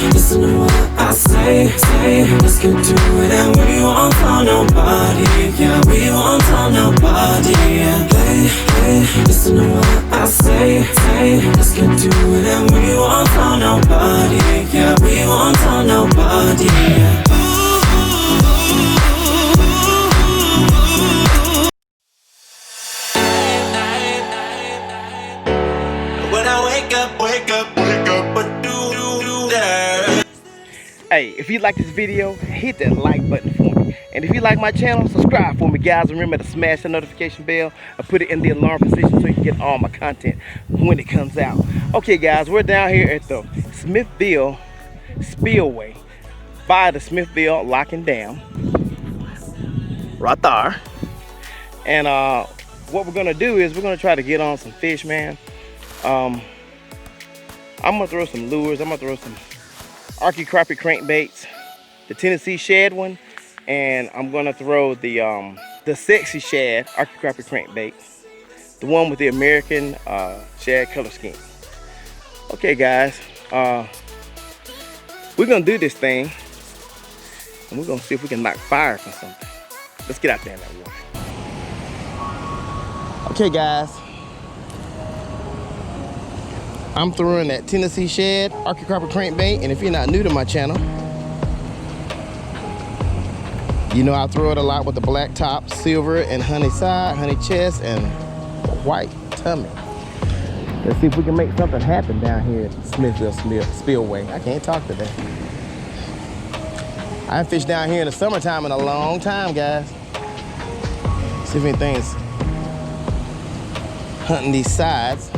listen to what I say. Let's get to it and we won't tell nobody. Yeah, we won't tell nobody. Hey, listen to what I say. Let's get to it and we won't tell nobody. Yeah, we won't tell nobody. When I wake up, what do that? Hey, if you like this video, hit that like button for me. And if you like my channel, subscribe for me, guys. Remember to smash the notification bell and put it in the alarm position so you can get all my content when it comes out. Okay, guys, we're down here at the Smithville Spillway by the Smithville Lock and Dam. Right there. And what we're gonna do is we're gonna try to get on some fish, man. I'm gonna throw some lures. I'm gonna throw some Arkie Crappie Crankbaits, the Sexee Shad one, and I'm gonna throw the Sexee Shad Arkie Crappie Crankbait, the one with the American shad color scheme. Okay, guys, we're gonna do this thing, and we're gonna see if we can knock fire from something. Let's get out there in that water. Okay, guys. I'm throwing that Sexee Shad Arkie Crappie Crankbait, and if you're not new to my channel, you know I throw it a lot with the black top, silver, and honey side, honey chest, and white tummy. Let's see if we can make something happen down here at Smithville Spillway. I can't talk today. I haven't fished down here in the summertime in a long time, guys. See if anything's hunting these sides.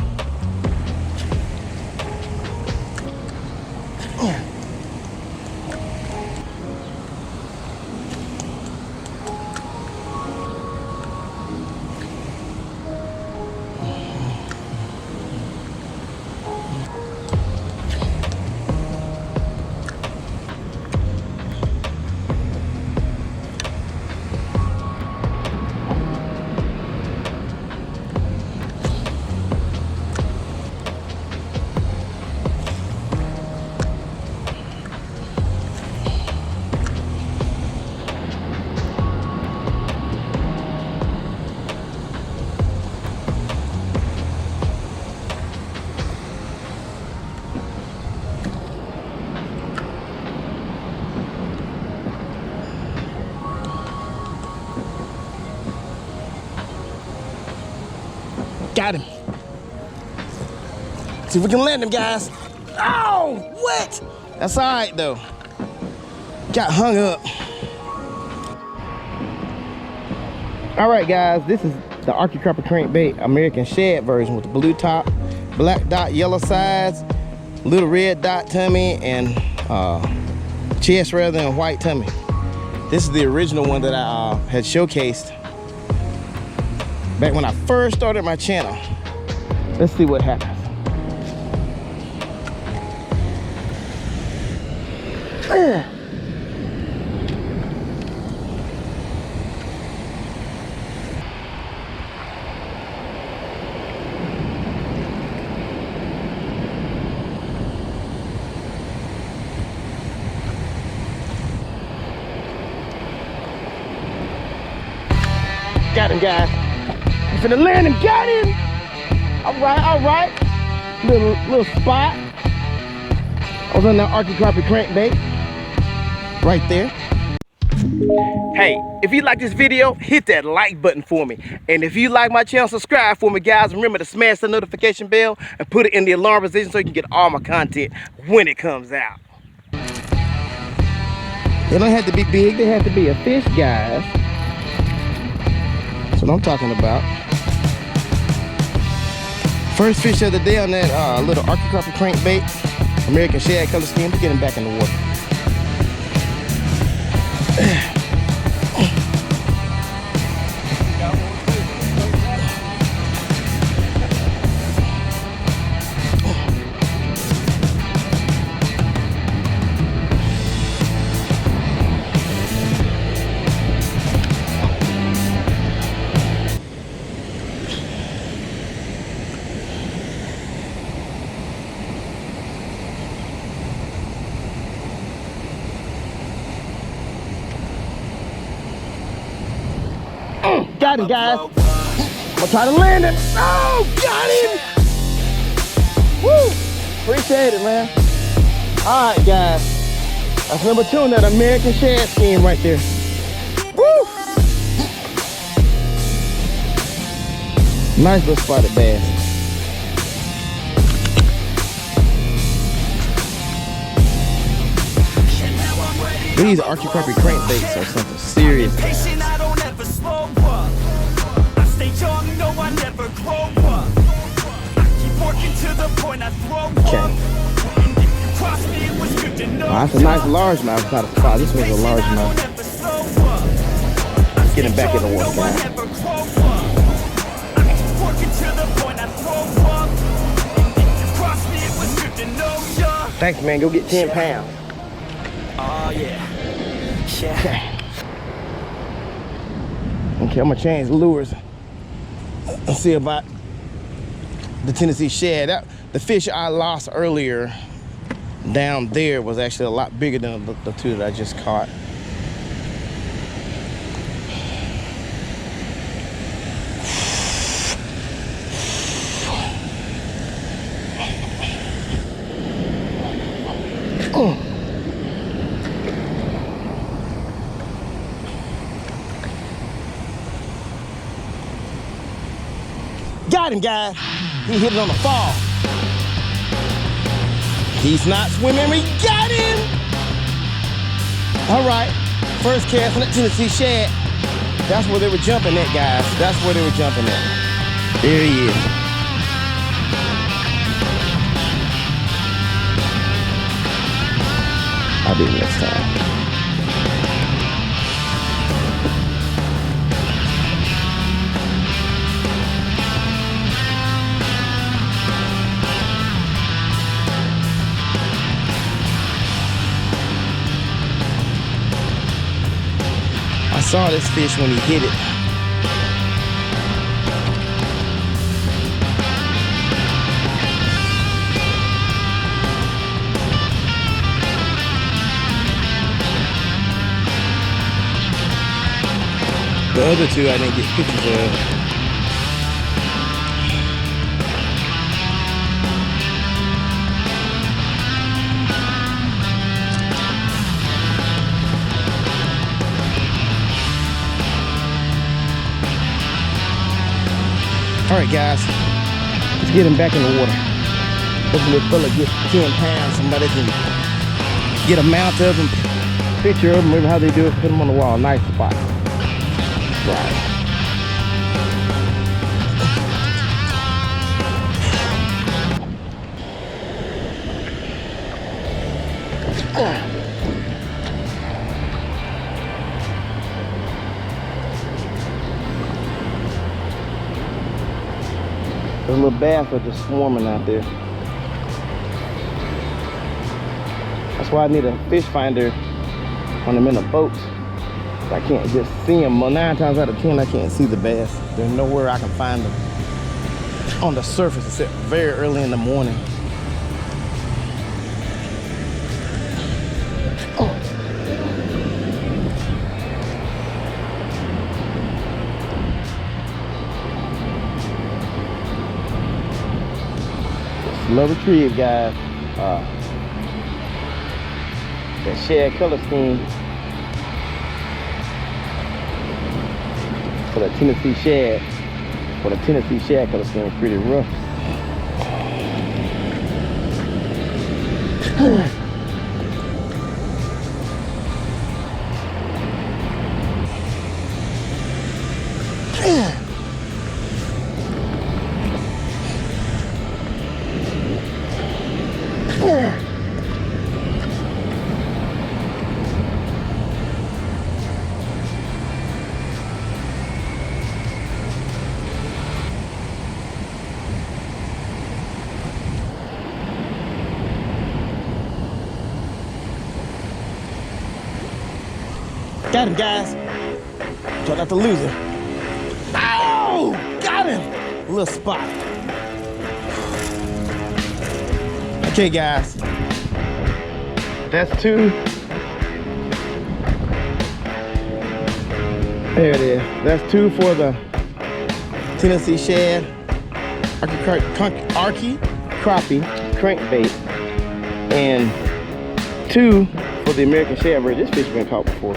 Got him. See if we can land him, guys. Oh, what? That's all right, though. Got hung up. All right, guys, this is the Arkie Crappie Crankbait American Shad version with the blue top, black dot, yellow sides, little red dot tummy, and chest rather than white tummy. This is the original one that I had showcased back when I first started my channel. Let's see what happens. Got him, guys. I'm finna land him. Got him. All right. Little spot. I was on that Arkie Crappie Crankbait. Right there. Hey, if you like this video, hit that like button for me. And if you like my channel, subscribe for me, guys. Remember to smash the notification bell and put it in the alarm position so you can get all my content when it comes out. They don't have to be big, they have to be a fish, guys. That's what I'm talking about. First fish of the day on that little Arkie Crappie Crankbait, American Shad color scheme. We're getting back in the water. Got him, guys. I'm gonna try to land it. Oh, got him. Woo. Appreciate it, man. All right, guys. That's number 2 on that American shad scheme right there. Woo. Nice little spotted bass. These Arkie Crappie Crankbaits are something serious. Patient, I don't ever slow up. I stay young, no, I never grow up. I keep working to the point I throw up. Okay. And if you cross me, it was good to know. Oh, that's a nice largemouth. It's not a spot. This one's a largemouth. Get him back in the water, guys. I keep working to the point I throw up. And if you cross me, it was good to know ya. Thanks, man. Go get 10 pounds. Oh yeah. Okay. Okay, I'm gonna change lures and see about the Tennessee shad. The fish I lost earlier down there was actually a lot bigger than the 2 that I just caught. Got him, guys. He hit it on the fall. He's not swimming. We got him. All right. First cast on that Tennessee shad. That's where they were jumping at, guys. That's where they were jumping at. There he is. I'll do it next time. I saw this fish when he hit it. The other 2 I didn't get pictures of. All right, guys, let's get him back in the water. Hopefully this fella gets 10 pounds. Somebody can get a mount of him, picture of him, maybe how they do it, put him on the wall. Nice spot. Right. Those little bass are just swarming out there. That's why I need a fish finder when I'm in a boat. I can't just see them. Well, 9 times out of 10, I can't see the bass. There's nowhere I can find them on the surface except very early in the morning. Slow retrieve, guys. That shad color scheme for the Tennessee shad. For the Tennessee shad color scheme is pretty rough. Got him, guys. Try not to lose him. Ow! Got him! Little spot. Okay, guys. That's 2. There it is. That's 2 for the Tennessee Shad, Arkie Crappie Crankbait, and 2 for the American Shad. This fish been caught before.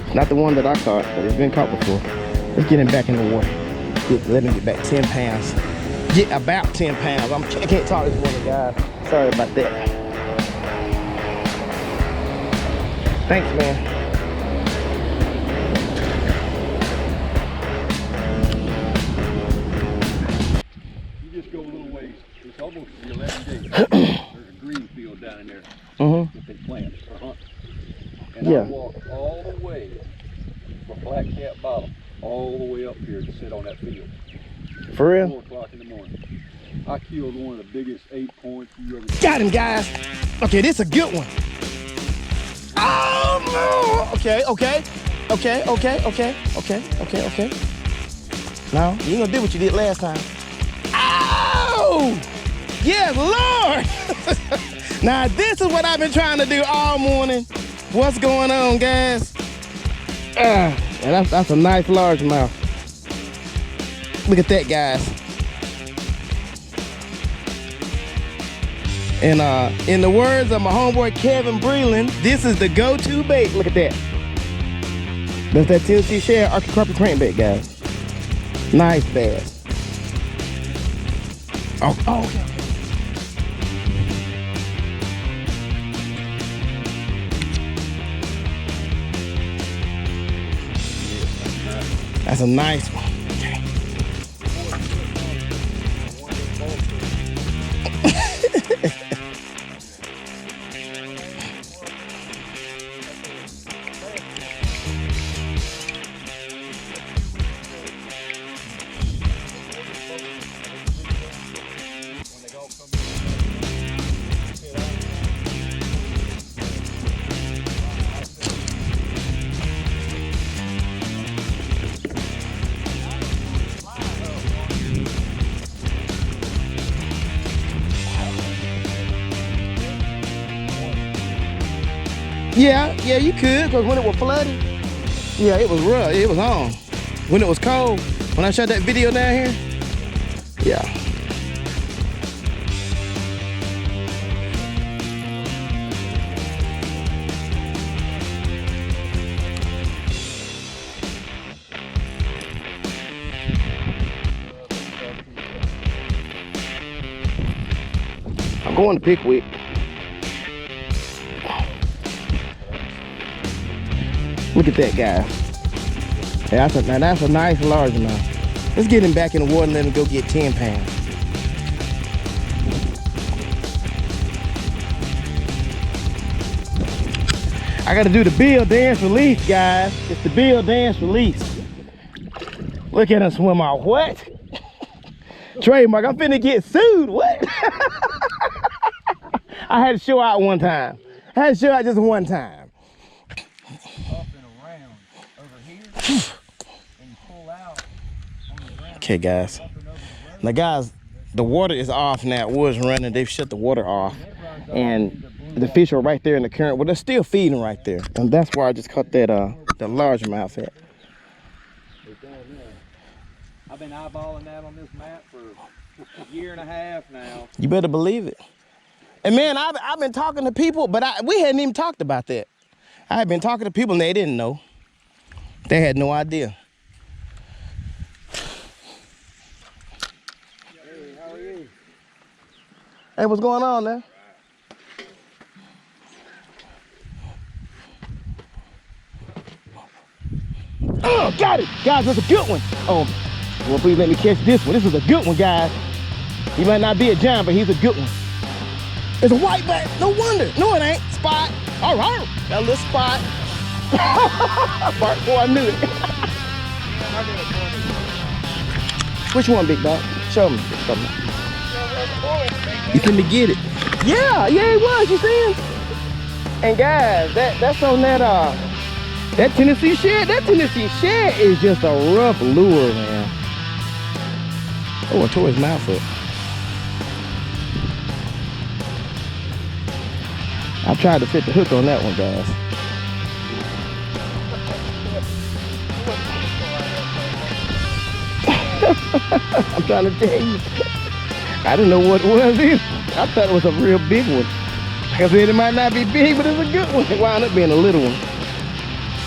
It's not the one that I caught, but it's been caught before. Let's get him back in the water. Let him get back 10 pounds. Get about 10 pounds. I can't talk this morning, guys. Sorry about that. Thanks, man. You just go a little ways. It's almost the 11 days. There's a green field down in there that they plant for hunting. And I walk all the way from Black Cat Bottom all the way up here to sit on that field. For real? 4 o'clock in the morning. I killed one of the biggest 8 points you ever Got him, guys. Okay, this is a good one. Oh no! Okay. Now, you ain't gonna do what you did last time. Oh! Yes, Lord! Now, this is what I've been trying to do all morning. What's going on, guys? And that's a nice largemouth. Look at that, guys. And in the words of my homeboy Kevin Breland, this is the go-to bait. Look at that. That's that Tennessee Shad Arkie Crappie Crankbait, guys. Nice bass. Oh, okay. That's a nice one. Okay. Yeah, you could, because when it was flooded, yeah, it was rough, it was on. When it was cold, when I shot that video down here, yeah. I'm going to Pickwick. Look at that, guy. Yeah, that's a nice largemouth. Let's get him back in the water and let him go get 10 pounds. I gotta do the bill dance release, guys. It's the bill dance release. Look at him swim out. What? Trademark, I'm finna get sued. What? I had to show out one time. I had to show out just one time. Okay, guys. Now, guys, the water is off now. It was running. They've shut the water off, and the fish are right there in the current. Well, they're still feeding right there, and that's where I just caught that the largemouth at. I've been eyeballing that on this map for a year and a half now. You better believe it. And man, I've been talking to people, but we hadn't even talked about that. I had been talking to people, and they didn't know. They had no idea. Hey, what's going on there? Oh, got it! Guys, that's a good one. Oh, well, please let me catch this one. This is a good one, guys. He might not be a giant, but he's a good one. It's a white back. No wonder. No, it ain't. Spot. All right. Got a little spot. Boy, I knew it. Which one, big dog? Show me. Show me. You couldn't get it. Yeah, it was, you see? And guys, that's on that Tennessee Shad. That Tennessee Shad is just a rough lure, man. Oh, I tore his mouth up. I tried to fit the hook on that one, guys. I'm trying to tell you. I didn't know what it was either. I thought it was a real big one. Like I said, it might not be big, but it's a good one. It wound up being a little one.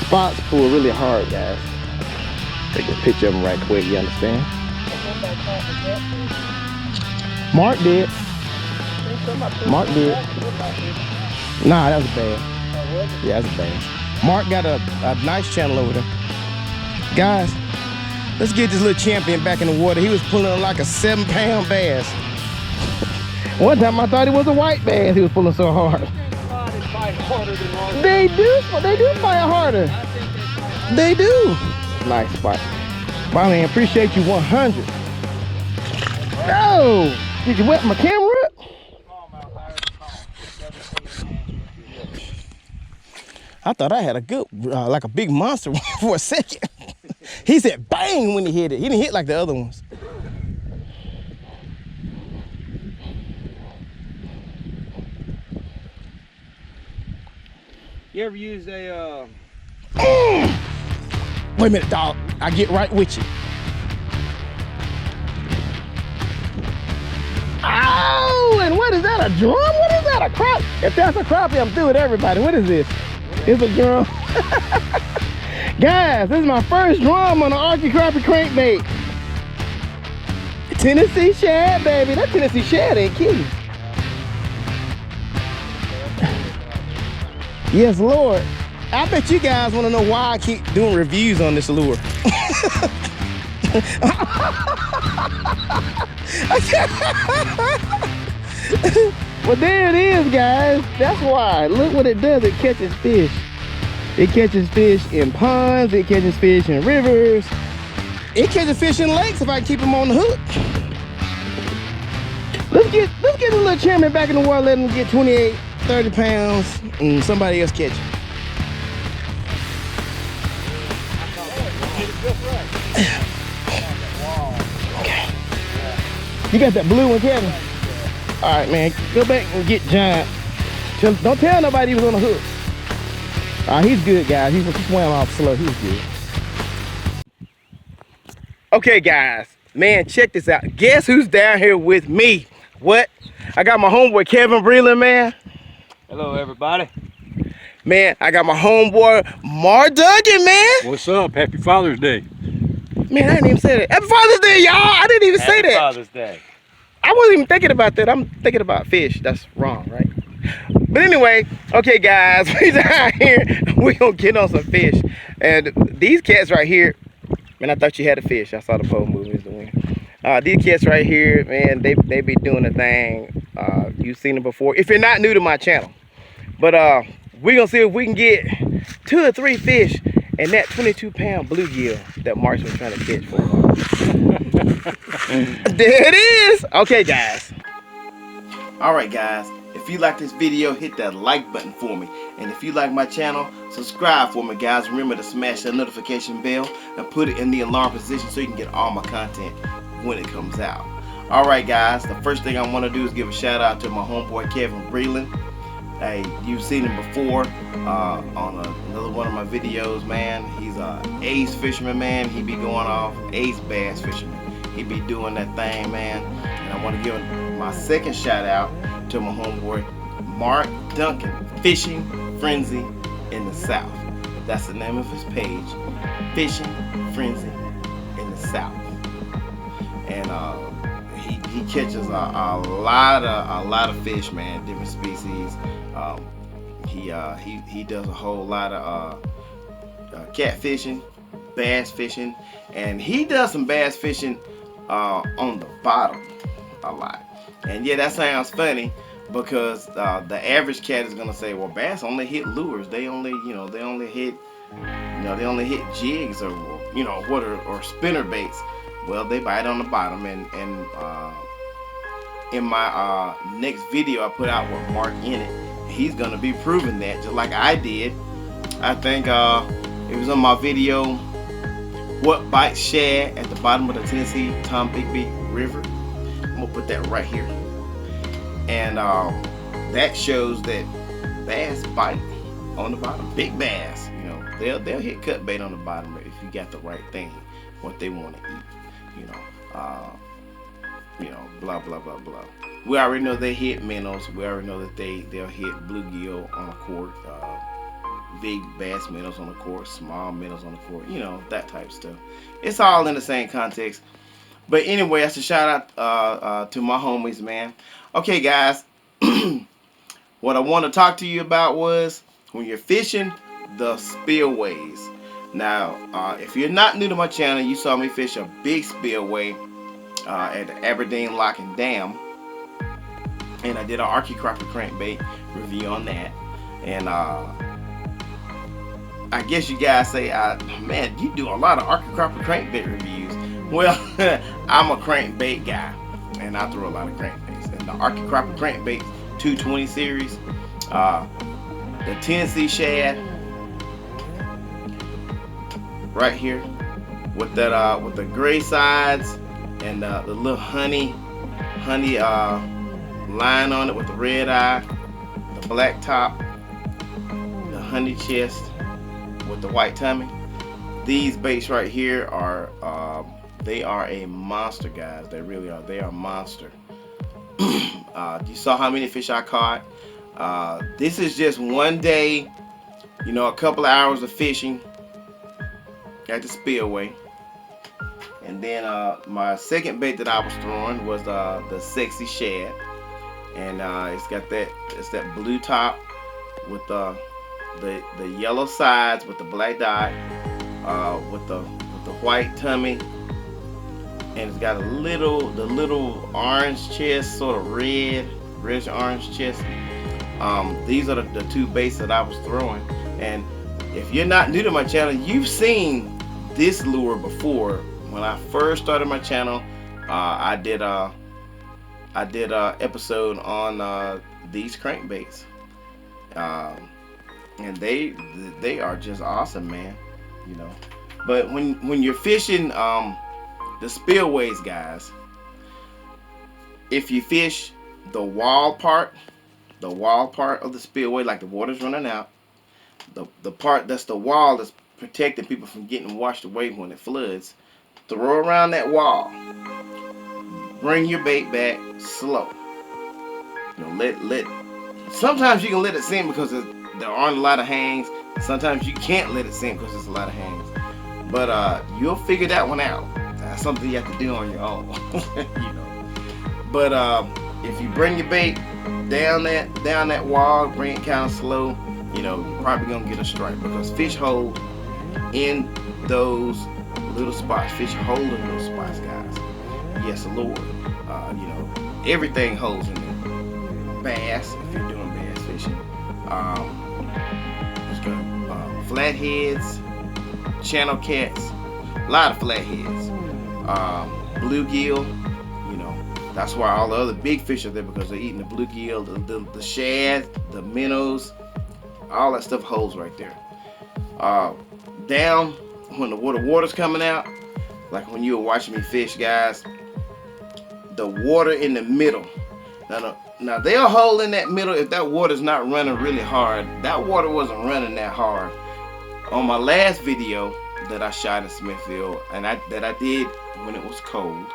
Spots pull really hard, guys. Take a picture of them right quick, you understand? Mark did. Mark did. Nah, that was bad. Yeah, that's bad. Mark got a nice channel over there. Guys, let's get this little champion back in the water. He was pulling like a 7-pound bass. One time I thought it was a white bass. He was pulling so hard. They do fight harder. They do. Nice spot. My man, appreciate you 100. No! Did you wet my camera up? I thought I had a good, like a big monster for a second. He said bang when he hit it. He didn't hit like the other ones. You ever used a Wait a minute, dog. I get right with you. Oh, and what is that, a drum? What is that, a crop? If that's a crappie, I'm through with everybody. What is this? It's a drum. Guys, this is my first drum on the Arkie Crappie Crankbait. Tennessee Shad, baby. That Tennessee Shad ain't kidding. Yes, Lord. I bet you guys want to know why I keep doing reviews on this lure. Well, there it is, guys. That's why. Look what it does. It catches fish. It catches fish in ponds. It catches fish in rivers. It catches fish in lakes if I keep them on the hook. Let's get a little chairman back in the water. Let him get 28, 30 pounds, and somebody else catch him. Okay. You got that blue one, Kevin? All right, man. Go back and get Giant. Don't tell nobody he was on the hook. He's good, guys. He swam off slow. He's good. Okay, guys. Man, check this out. Guess who's down here with me? What? I got my homeboy Kevin Breland, man. Hello, everybody. Man, I got my homeboy Mark Duggan, man. What's up? Happy Father's Day. Man, I didn't even say that. Happy Father's Day, y'all. I didn't even say that. Happy Father's Day. I wasn't even thinking about that. I'm thinking about fish. That's wrong, right? But anyway, okay, guys, we down here. We gonna get on some fish. And these cats right here, man, I thought you had a fish. I saw the pole moving as the wind. These cats right here, man, they be doing a thing. You've seen them before. If you're not new to my channel, but we gonna see if we can get 2 or 3 fish and that 22-pound bluegill that Mark's been trying to catch for a while. There it is. Okay, guys. All right, guys. If you like this video, hit that like button for me. And if you like my channel, subscribe for me, guys. Remember to smash that notification bell and put it in the alarm position so you can get all my content when it comes out. All right, guys. The first thing I want to do is give a shout out to my homeboy Kevin Breland. Hey, you've seen him before on another one of my videos, man. He's a ace fisherman, man. He be going off, ace bass fisherman. He be doing that thing, man. And I want to give my second shout out to my homeboy Mark Duncan, Fishing Frenzy in the South. That's the name of his page, Fishing Frenzy in the South. And he catches a lot of fish, man, different species. He does a whole lot of catfishing, bass fishing, and he does some bass fishing on the bottom a lot. And yeah, that sounds funny because the average cat is gonna say, well, bass only hit lures. They only hit jigs or or spinner baits. Well, they bite on the bottom, and in my next video I put out with Mark in it, he's gonna be proving that, just like I did. I think it was on my video, What Bites Shad at the bottom of the Tennessee Tom Bigby River. I'm gonna put that right here, and that shows that bass bite on the bottom. Big bass, they'll hit cut bait on the bottom if you got the right thing, what they want to eat. you know, blah blah blah blah. We already know they hit minnows. We already know that they'll hit bluegill on a court, big bass minnows on the court, small minnows on the court, you know, that type of stuff. It's all in the same context. But anyway, that's a shout out to my homies, man. Okay, guys, what I want to talk to you about was when you're fishing the spillways. Now, if you're not new to my channel, you saw me fish a big spillway at the Aberdeen Lock and Dam, and I did an Arkie Crappie Crankbait review on that. And I guess you guys say, man, you do a lot of Arkie Crappie Crankbait reviews. Well, I'm a crankbait guy, and I throw a lot of crankbaits. And the Arkie Crappie Crankbait 220 series, the Sexee Shad, right here, with that with the gray sides and the little honey line on it with the red eye, the black top, the honey chest with the white tummy. These baits right here are they are a monster, guys. They really are. They are a monster. You saw how many fish I caught. This is just one day, you know, a couple of hours of fishing at the spillway. And then my second bait that I was throwing was the Sexee Shad, and it's that blue top with the yellow sides with the black dot, with the white tummy, and it's got the little orange chest, sort of reddish orange chest. These are the two baits that I was throwing. And if you're not new to my channel, you've seen this lure before. When I first started my channel, I did a episode on these crankbaits, and they are just awesome, man. You know, but when you're fishing the spillways, guys, if you fish the wall part of the spillway, like the water's running out, the part that's the wall that's protecting people from getting washed away when it floods, throw around that wall. Bring your bait back slow. You know, sometimes you can let it sink because there aren't a lot of hangs. Sometimes you can't let it sink because there's a lot of hangs. But you'll figure that one out. That's something you have to do on your own. You know. But if you bring your bait down that wall, bring it kind of slow, you know, you're probably gonna get a strike, because fish hold in those little spots. Fish hold in those spots, guys. Yes, Lord. You know, everything holds in there. Bass, if you're doing bass fishing. Flatheads, channel cats, a lot of flatheads. Bluegill, you know, that's why all the other big fish are there, because they're eating the bluegill, the shad, the minnows, all that stuff holds right there. Down when the water's coming out, like when you were watching me fish, guys, the water in the middle. Now they'll hold in that middle if that water's not running really hard. That water wasn't running that hard. On my last video that I shot in Smithville, and that I did when it was cold,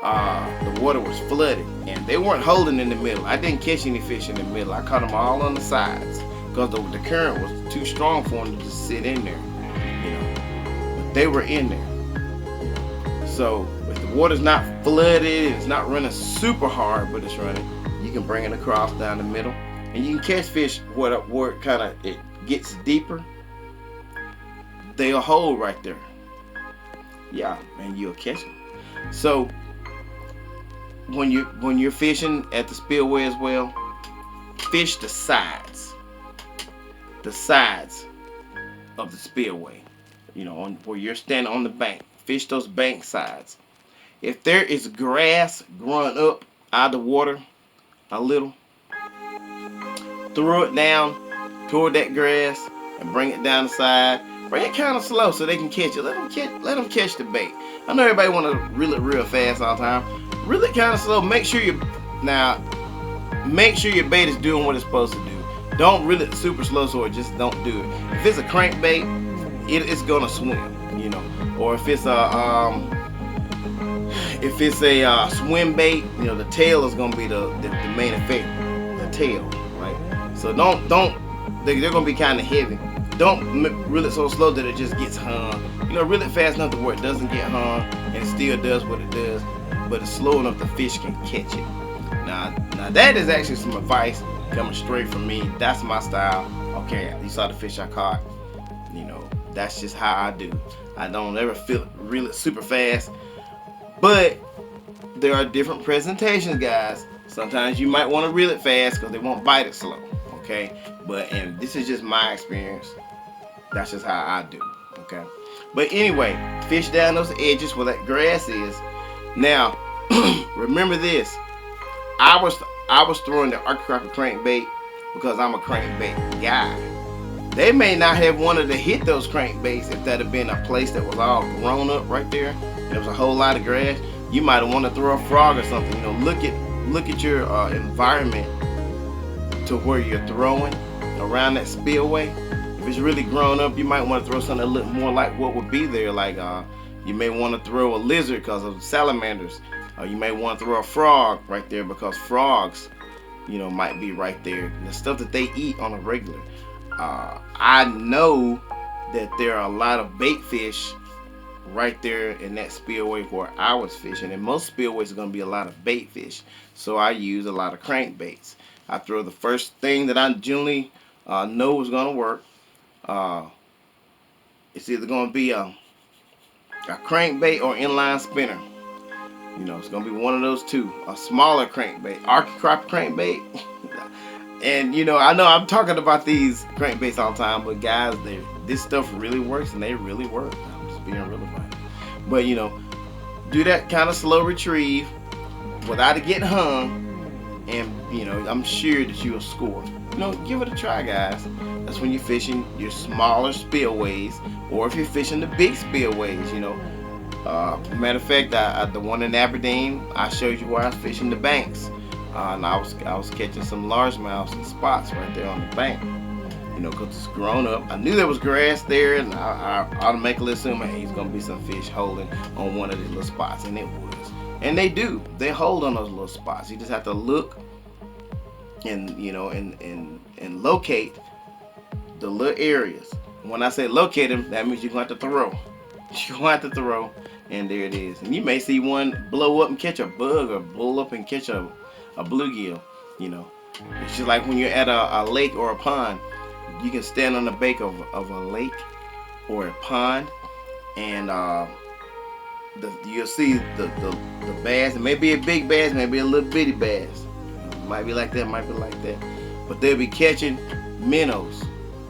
the water was flooded, and they weren't holding in the middle. I didn't catch any fish in the middle. I caught them all on the sides because the current was too strong for them to just sit in there. You know, but they were in there. So if the water's not flooded, it's not running super hard, but it's running, you can bring it across down the middle, and you can catch fish where it gets deeper. They'll hold right there. Yeah, and you'll catch them. So when you're fishing at the spillway as well, fish the sides of the spillway. You know, where you're standing on the bank. Fish those bank sides. If there is grass growing up out of the water a little, throw it down toward that grass and bring it down the side. Bring it kind of slow so they can catch it. Let them catch the bait. I know everybody want to reel it real fast all the time. Reel it kind of slow. Make sure your bait is doing what it's supposed to do. Don't reel it super slow so it just don't do it. If it's a crankbait, it's gonna swim, you know. Or if it's a If it's a swim bait, you know, the tail is gonna be the main effect, the tail, right? So they're gonna be kind of heavy. Don't reel it so slow that it just gets hung. You know, reel it fast enough to where it doesn't get hung and it still does what it does, but it's slow enough the fish can catch it. Now that is actually some advice coming straight from me. That's my style. Okay, you saw the fish I caught. You know, that's just how I do. I don't ever reel it super fast, but there are different presentations, guys. Sometimes you might want to reel it fast because they won't bite it slow. Okay, and this is just my experience. That's just how I do. Okay, but anyway, fish down those edges where that grass is. Now, remember this. I was throwing the Arkie Crappie Crankbait because I'm a crankbait guy. They may not have wanted to hit those crankbaits if that had been a place that was all grown up right there. There was a whole lot of grass. You might have wanted to throw a frog or something. You know, look at your environment to where you're throwing around that spillway. If it's really grown up, you might want to throw something that look more like what would be there. Like you may want to throw a lizard because of salamanders. You may want to throw a frog right there because frogs, you know, might be right there. The stuff that they eat on a regular. I know that there are a lot of bait fish right there in that spillway where I was fishing, and most spillways are going to be a lot of bait fish, so I use a lot of crankbaits. I throw the first thing that I generally know is going to work. It's either going to be a crankbait or inline spinner. You know, it's going to be one of those two. A smaller crankbait, Arkie Crappie Crankbait. And you know, I know I'm talking about these crankbaits all the time, but guys, this stuff really works, and they really work. I'm just being real about it. But you know, do that kind of slow retrieve without it getting hung, and you know, I'm sure that you'll score. You know, give it a try, guys. That's when you're fishing your smaller spillways, or if you're fishing the big spillways. You know, matter of fact, the one in Aberdeen, I showed you where I was fishing the banks. And I was catching some largemouths and spots right there on the bank, you know, because it's grown up. I knew there was grass there, and I automatically assumed, hey, he's gonna be some fish holding on one of these little spots, and it was. And they hold on those little spots. You just have to look and you know and locate the little areas. When I say locate them, that means you're gonna have to throw. You're gonna have to throw, and there it is. And you may see one blow up and catch a bug, or blow up and catch a bluegill. You know, it's just like when you're at a lake or a pond. You can stand on the bank of a lake or a pond, and you'll see the bass. It may be a big bass, maybe a little bitty bass. It might be like that, might be like that. But they'll be catching minnows.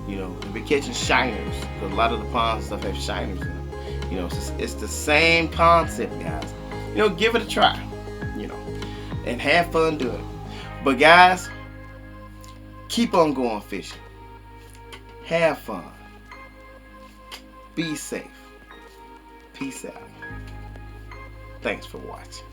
You know, they'll be catching shiners, because a lot of the ponds and stuff have shiners in them. You know, it's the same concept, guys. You know, give it a try. You know, and have fun doing it. But guys, keep on going fishing. Have fun. Be safe. Peace out. Thanks for watching.